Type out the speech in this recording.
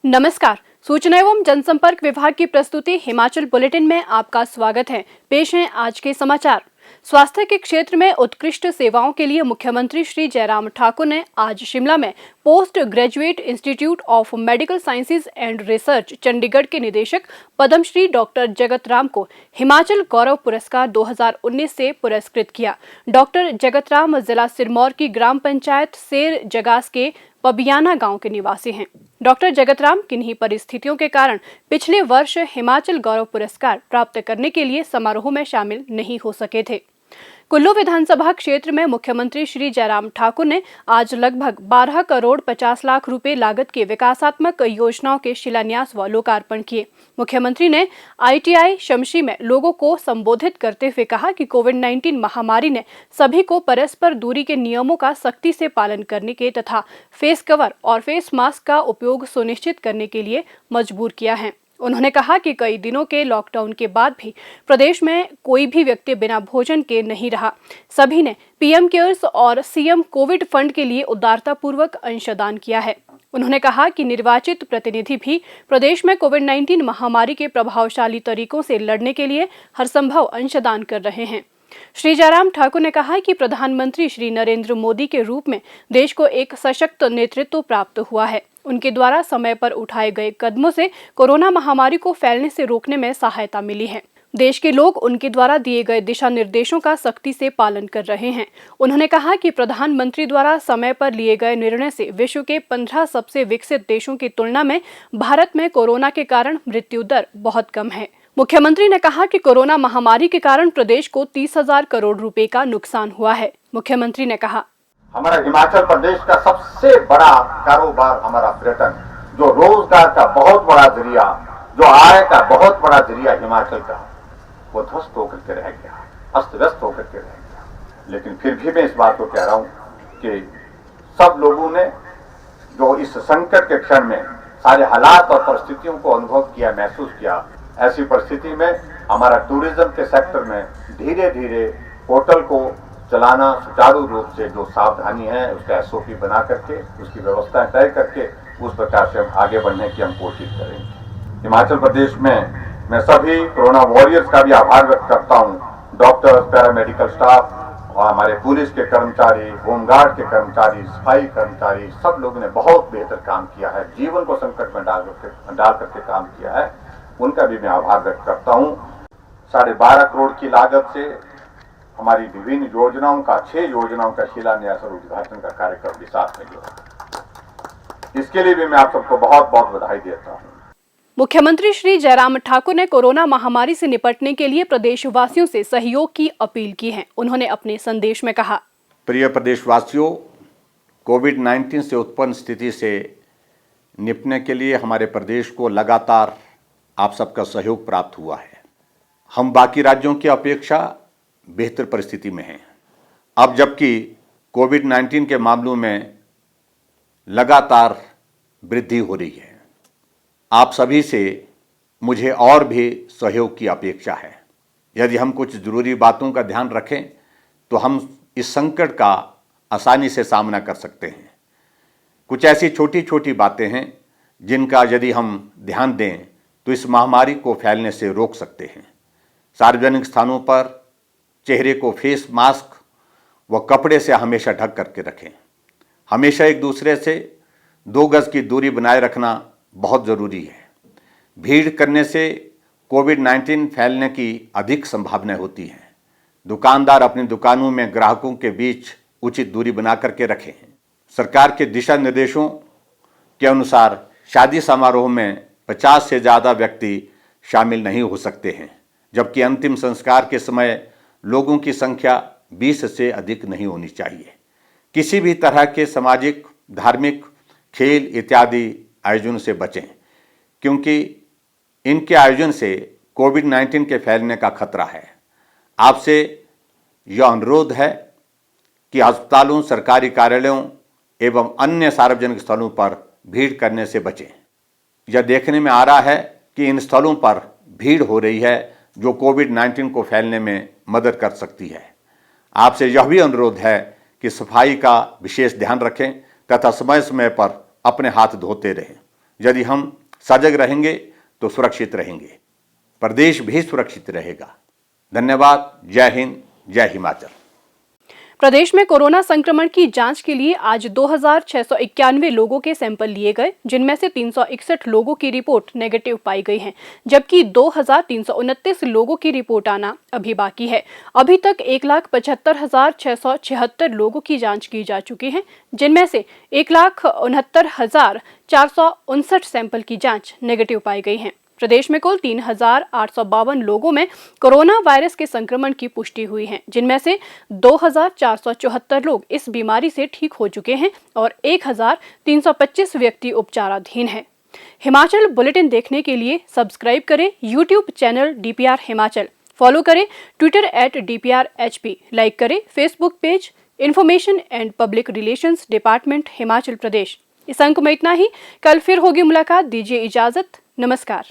नमस्कार। सूचना एवं जनसंपर्क विभाग की प्रस्तुति हिमाचल बुलेटिन में आपका स्वागत है। पेश हैं आज के समाचार। स्वास्थ्य के क्षेत्र में उत्कृष्ट सेवाओं के लिए मुख्यमंत्री श्री जयराम ठाकुर ने आज शिमला में post graduate institute of medical sciences and research Chandigarh के निदेशक पद्मश्री डॉक्टर जगत राम को हिमाचल गौरव पुरस्कार 2019 से पुरस्कृत किया। डॉक्टर जगत राम जिला सिरमौर की ग्राम पंचायत सेर जगास के पबियाना गांव के निवासी हैं। डॉक्टर जगतराम किन्हीं परिस्थितियों के कारण पिछले वर्ष हिमाचल गौरव पुरस्कार प्राप्त करने के लिए समारोह में शामिल नहीं हो सके थे। कुल्लू विधानसभा क्षेत्र में मुख्यमंत्री श्री जयराम ठाकुर ने आज लगभग 12 करोड़ 50 लाख रुपए लागत की विकासात्मक योजनाओं के शिलान्यास व लोकार्पण किए। मुख्यमंत्री ने ITI शमशी में लोगों को संबोधित करते हुए कहा कि कोविड-19 महामारी ने सभी को परस्पर दूरी के नियमों का सख्ती से पालन करने के तथा फेस कवर और फेस मास्क का उपयोग सुनिश्चित करने के लिए मजबूर किया है। उन्होंने कहा कि कई दिनों के लॉकडाउन के बाद भी प्रदेश में कोई भी व्यक्ति बिना भोजन के नहीं रहा। सभी ने PM केयर्स और CM कोविड फंड के लिए उदारतापूर्वक अंशदान किया है। उन्होंने कहा कि निर्वाचित प्रतिनिधि भी प्रदेश में कोविड-19 महामारी के प्रभावशाली तरीकों से लड़ने के लिए हरसंभव अंशदान कर रहे हैं। श्री जयराम ठाकुर ने कहा कि प्रधानमंत्री श्री नरेंद्र मोदी के रूप में देश को एक सशक्त नेतृत्व प्राप्त हुआ है। उनके द्वारा समय पर उठाए गए कदमों से कोरोना महामारी को फैलने से रोकने में सहायता मिली है। देश के लोग उनके द्वारा दिए गए दिशा निर्देशों का सख्ती से पालन कर रहे हैं। उन्होंने कहा कि प्रधानमंत्री द्वारा समय पर लिए गए निर्णय से विश्व के 15 सबसे विकसित देशों की तुलना में भारत में कोरोना के कारण मृत्यु दर बहुत कम है। मुख्यमंत्री ने कहा कि कोरोना महामारी के कारण प्रदेश को 30,000 करोड़ रुपए का नुकसान हुआ है। मुख्यमंत्री ने कहा, हमारा हिमाचल प्रदेश का सबसे बड़ा कारोबार हमारा पर्यटन, जो रोजगार का बहुत बड़ा जरिया, जो आय का बहुत बड़ा जरिया हिमाचल का, वो ध्वस्त होकर के रह गया, अस्त व्यस्त होकर के रह गया। लेकिन फिर भी मैं इस बात को कह रहा हूं कि सब लोगों ने जो इस संकट के क्षण में सारे हालात और परिस्थितियों को अनुभव किया, महसूस किया, ऐसी परिस्थिति में हमारा टूरिज्म के सेक्टर में धीरे धीरे पोर्टल को चलाना सुचारू रूप से जो सावधानी है उसका SOP बना करके उसकी व्यवस्था तय करके उस प्रकार से हम आगे बढ़ने की हम कोशिश करेंगे। हिमाचल प्रदेश में मैं सभी कोरोना वॉरियर्स का भी आभार व्यक्त करता हूँ। डॉक्टर्स, पैरामेडिकल स्टाफ और हमारे पुलिस के कर्मचारी, होमगार्ड के कर्मचारी, सफाई कर्मचारी, सब लोगों ने बहुत बेहतर काम किया है, जीवन को संकट में डाल करके काम किया है। उनका भी मैं आभार व्यक्त करता हूँ। 12.5 करोड़ की लागत से हमारी विभिन्न योजनाओं का 6 योजनाओं का शिलान्यास और उद्घाटन का कार्यक्रम भी साथ में जुड़ा। इसके लिए भी मैं आप सबको बहुत बहुत बधाई देता हूँ। मुख्यमंत्री श्री जयराम ठाकुर ने कोरोना महामारी से निपटने के लिए प्रदेशवासियों से सहयोग की अपील की है। उन्होंने अपने संदेश में कहा, प्रिय प्रदेशवासियों, कोविड-19 से उत्पन्न स्थिति से निपटने के लिए हमारे प्रदेश को लगातार आप सबका सहयोग प्राप्त हुआ है। हम बाकी राज्यों की अपेक्षा बेहतर परिस्थिति में हैं। अब जबकि कोविड-19 के मामलों में लगातार वृद्धि हो रही है, आप सभी से मुझे और भी सहयोग की अपेक्षा है। यदि हम कुछ ज़रूरी बातों का ध्यान रखें तो हम इस संकट का आसानी से सामना कर सकते हैं। कुछ ऐसी छोटी छोटी बातें हैं जिनका यदि हम ध्यान दें तो इस महामारी को फैलने से रोक सकते हैं। सार्वजनिक स्थानों पर चेहरे को फेस मास्क व कपड़े से हमेशा ढक करके रखें। हमेशा एक दूसरे से 2 गज की दूरी बनाए रखना बहुत ज़रूरी है। भीड़ करने से कोविड-19 फैलने की अधिक संभावना होती है। दुकानदार अपनी दुकानों में ग्राहकों के बीच उचित दूरी बना करके रखें। सरकार के दिशा निर्देशों के अनुसार शादी समारोह में 50 से ज़्यादा व्यक्ति शामिल नहीं हो सकते हैं, जबकि अंतिम संस्कार के समय लोगों की संख्या 20 से अधिक नहीं होनी चाहिए। किसी भी तरह के सामाजिक, धार्मिक, खेल इत्यादि आयोजन से बचें, क्योंकि इनके आयोजन से कोविड-19 के फैलने का खतरा है। आपसे यह अनुरोध है कि अस्पतालों, सरकारी कार्यालयों एवं अन्य सार्वजनिक स्थलों पर भीड़ करने से बचें। यह देखने में आ रहा है कि इन स्थलों पर भीड़ हो रही है जो कोविड-19 को फैलने में मदद कर सकती है। आपसे यह भी अनुरोध है कि सफाई का विशेष ध्यान रखें तथा समय समय पर अपने हाथ धोते रहें। यदि हम सजग रहेंगे तो सुरक्षित रहेंगे, प्रदेश भी सुरक्षित रहेगा। धन्यवाद। जय हिंद, जय हिमाचल। प्रदेश में कोरोना संक्रमण की जांच के लिए आज 2691 लोगों के सैंपल लिए गए, जिनमें से 361 लोगों की रिपोर्ट नेगेटिव पाई गई है, जबकि 2329 लोगों की रिपोर्ट आना अभी बाकी है। अभी तक 1,75,676 लोगों की जांच की जा चुकी है, जिनमें से 1,69,459 सैंपल की जांच नेगेटिव पाई गई है। प्रदेश में कुल 3,852 लोगों में कोरोना वायरस के संक्रमण की पुष्टि हुई है, जिनमें से 2,474 लोग इस बीमारी से ठीक हो चुके हैं और 1,325 व्यक्ति उपचाराधीन हैं। हिमाचल बुलेटिन देखने के लिए सब्सक्राइब करें YouTube channel DPR Himachal, follow करें ट्विटर @DPRHP, लाइक करें Facebook page information and public relations department Himachal Pradesh. इस अंक में इतना ही। कल फिर होगी मुलाकात। दीजिए इजाजत। नमस्कार।